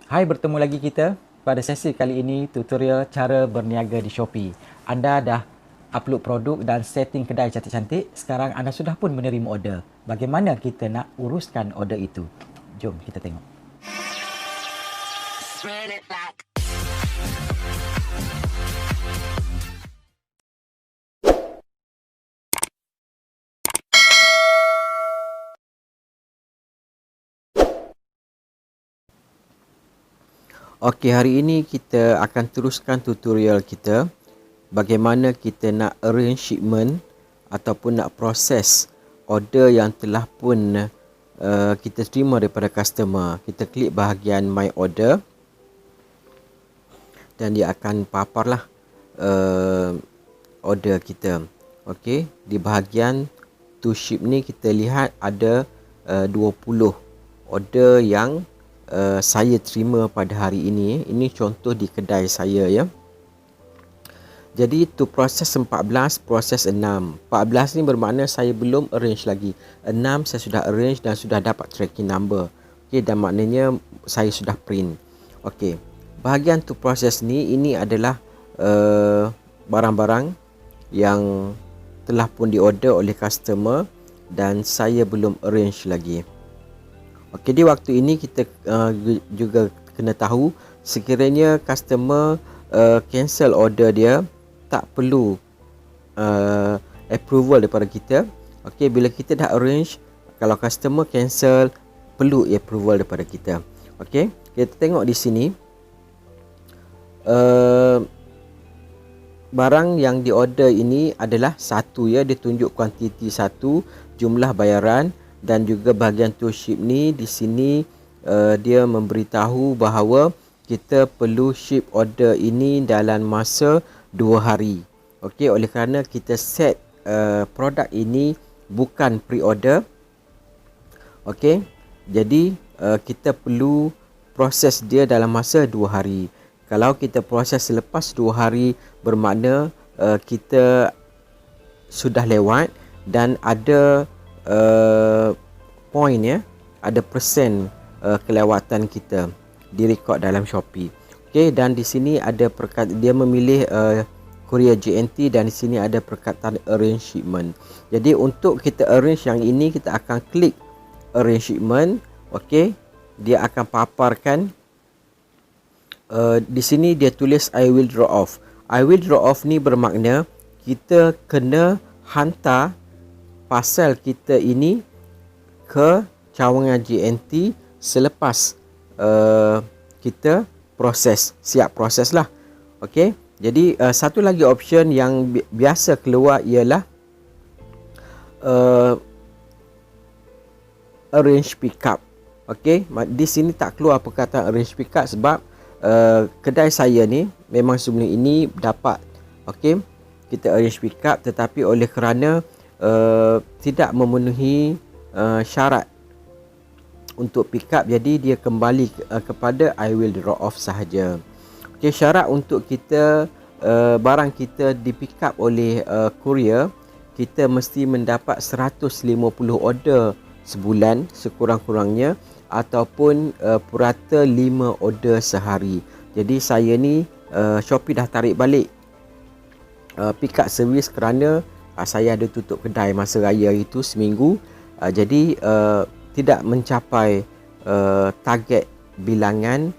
Hai, bertemu lagi kita. Pada sesi kali ini, tutorial cara berniaga di Shopee. Anda dah upload produk dan setting kedai cantik-cantik. Sekarang anda sudah pun menerima order. Bagaimana kita nak uruskan order itu? Jom kita tengok. Okey, hari ini kita akan teruskan tutorial kita bagaimana kita nak arrange shipment ataupun nak proses order yang telah pun kita terima daripada customer. Kita klik bahagian my order dan dia akan paparlah order kita. Okey, di bahagian to ship ni kita lihat ada 20 order yang saya terima pada hari ini. Ini contoh di kedai saya ya. Jadi to proses 14, proses 6. 14 ni bermakna saya belum arrange lagi. 6 saya sudah arrange dan sudah dapat tracking number. Okey, dan maknanya saya sudah print. Okey. Bahagian to proses ni ini adalah barang-barang yang telah pun diorder oleh customer dan saya belum arrange lagi. Okey, di waktu ini kita juga kena tahu sekiranya customer cancel order dia, tak perlu approval daripada kita. Okey, bila kita dah arrange, kalau customer cancel perlu approval daripada kita. Okey, kita tengok di sini barang yang diorder ini adalah satu ya, dia tunjuk kuantiti satu, jumlah bayaran dan juga bahagian to ship ni di sini dia memberitahu bahawa kita perlu ship order ini dalam masa 2 hari. Okey, oleh kerana kita set produk ini bukan pre-order. Okey, jadi kita perlu proses dia dalam masa 2 hari. Kalau kita proses selepas 2 hari bermakna kita sudah lewat dan ada point ya, ada persen kelewatan kita direkod dalam Shopee. Okey, dan di sini ada dia memilih Courier JNT dan di sini ada perkataan arrange shipment. Jadi untuk kita arrange yang ini kita akan klik arrange shipment. Okey, dia akan paparkan di sini dia tulis I will draw off. I will draw off ni bermakna kita kena hantar parcel kita ini ke cawangan JNT selepas kita proses, siap proses lah. Okey, jadi satu lagi option yang biasa keluar ialah arrange pickup. Okey, di sini tak keluar perkataan arrange pickup sebab kedai saya ni memang sebelum ini dapat. Okey, kita arrange pickup tetapi oleh kerana tidak memenuhi syarat untuk pickup, jadi dia kembali kepada I will drop off sahaja. Okey, syarat untuk kita barang kita di pick up oleh courier, kita mesti mendapat 150 order sebulan sekurang-kurangnya ataupun purata 5 order sehari. Jadi saya ni Shopee dah tarik balik pick up service kerana saya ada tutup kedai masa raya itu seminggu. Jadi tidak mencapai target bilangan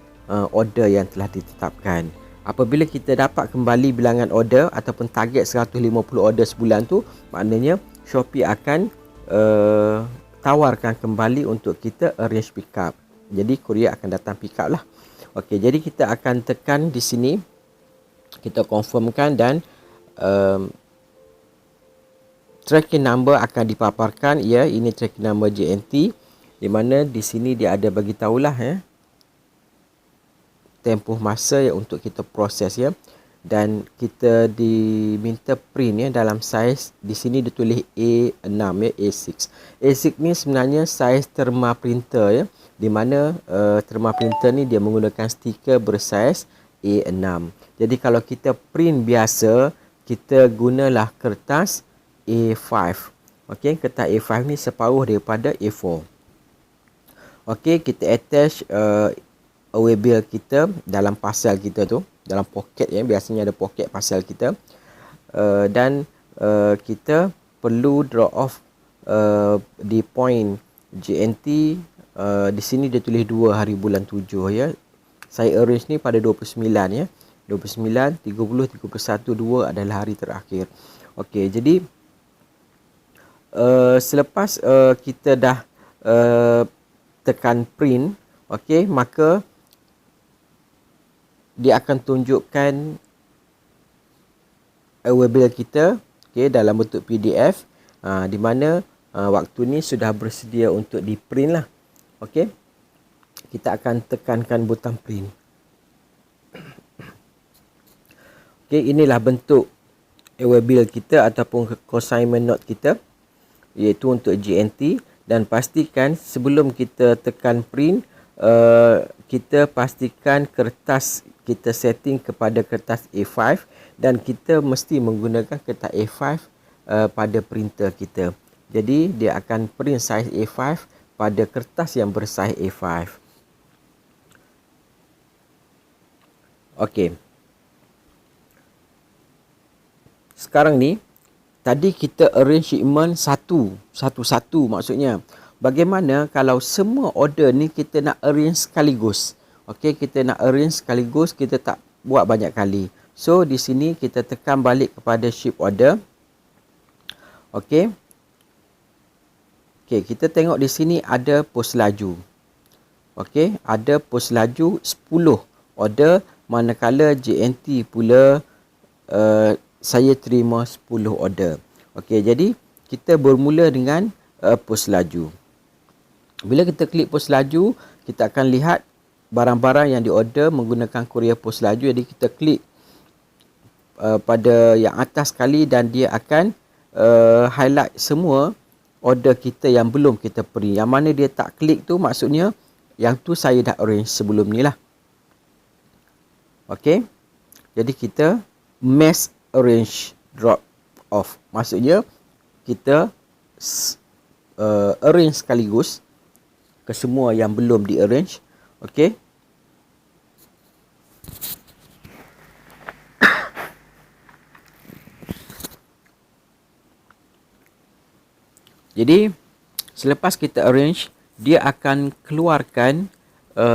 order yang telah ditetapkan. Apabila kita dapat kembali bilangan order ataupun target 150 order sebulan tu, maknanya Shopee akan tawarkan kembali untuk kita arrange pick up. Jadi courier akan datang pick up lah. Okey, jadi kita akan tekan di sini, kita confirmkan dan tracking number akan dipaparkan. Ya, ini tracking number JNT, di mana di sini dia ada bagi tahulah ya tempoh masa ya untuk kita proses ya, dan kita diminta print ya dalam saiz di sini ditulis A6 ya, A6. A6 ni sebenarnya saiz therma printer ya, di mana therma printer ni dia menggunakan stiker bersaiz A6. Jadi kalau kita print biasa, kita gunalah kertas A5. Okey, kertas A5 ni separuh daripada A4. Okey, kita attach away bill kita dalam parcel kita tu, dalam poket ya, biasanya ada poket parcel kita, dan kita perlu drop off di point JNT. Di sini dia tulis 2 hari bulan 7 ya. Saya arrange ni pada 29 ya. 29, 30, 31, 2 adalah hari terakhir. Okey, jadi selepas kita dah tekan print, okey, maka dia akan tunjukkan away bill kita, okey, dalam bentuk PDF, di mana waktu ni sudah bersedia untuk di print lah. Okey, kita akan tekankan butang print. Okey, inilah bentuk away bill kita ataupun consignment note kita, iaitu untuk JNT. Dan pastikan sebelum kita tekan print, kita pastikan kertas kita setting kepada kertas A5, dan kita mesti menggunakan kertas A5 pada printer kita. Jadi dia akan print saiz A5 pada kertas yang bersaiz A5. Okey. Sekarang ni, tadi kita arrange shipment satu-satu, maksudnya bagaimana kalau semua order ni kita nak arrange sekaligus. Okey, kita nak arrange sekaligus, kita tak buat banyak kali. So di sini kita tekan balik kepada ship order. Okey. Okey, kita tengok di sini ada pos laju. Okey, ada pos laju 10 order, manakala JNT pula saya terima 10 order. Okey, jadi kita bermula dengan pos laju. Bila kita klik pos laju, kita akan lihat barang-barang yang diorder menggunakan kurier pos laju. Jadi kita klik pada yang atas sekali dan dia akan highlight semua order kita yang belum kita print. Yang mana dia tak klik tu maksudnya yang tu saya dah arrange sebelum ni lah. Okey. Jadi kita mass arrange drop off. Maksudnya kita arrange sekaligus ke semua yang belum di arrange. Okey. Jadi selepas kita arrange, dia akan keluarkan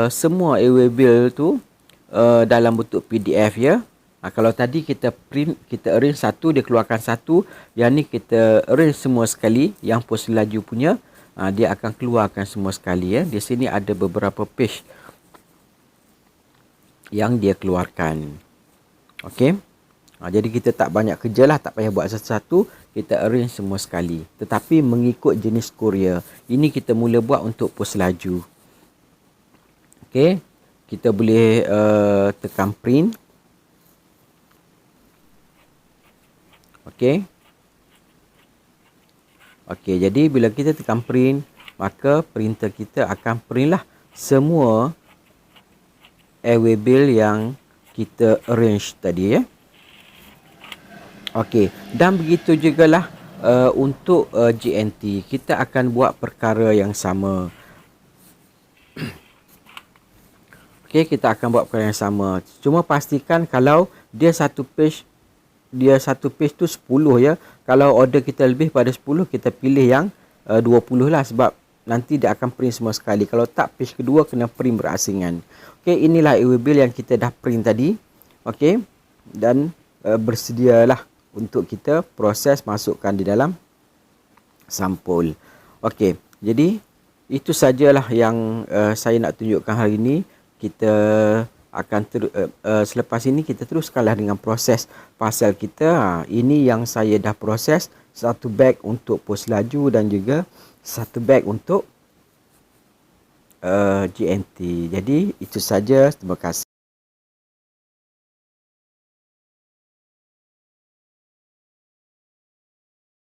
semua away bill tu dalam bentuk PDF ya. Kalau tadi kita print, kita arrange satu, dia keluarkan satu. Yang ni kita arrange semua sekali, yang pos laju punya, dia akan keluarkan semua sekali ya. Di sini ada beberapa page yang dia keluarkan. Okey. Jadi kita tak banyak kerja lah, tak payah buat satu-satu, kita arrange semua sekali. Tetapi mengikut jenis courier. Ini kita mula buat untuk pos laju. Okey. Kita boleh tekan print. Okey. Okey, jadi bila kita tekan print, maka printer kita akan print lah semua away bill yang kita arrange tadi ya. Okey, dan begitu jugalah untuk JNT, kita akan buat perkara yang sama. Okey, kita akan buat perkara yang sama. Cuma pastikan kalau dia satu page tu 10 ya. Kalau order kita lebih pada 10, kita pilih yang 20 lah, sebab nanti dia akan print semua sekali. Kalau tak, page kedua kena print berasingan. Okey, inilah away bill yang kita dah print tadi. Okey, dan bersedialah untuk kita proses masukkan di dalam sampul. Okey, jadi itu sajalah yang saya nak tunjukkan hari ini. Kita akan selepas ini kita teruskanlah dengan proses parcel kita. Ini yang saya dah proses, satu beg untuk pos laju dan juga satu beg untuk JNT. Jadi itu saja, terima kasih.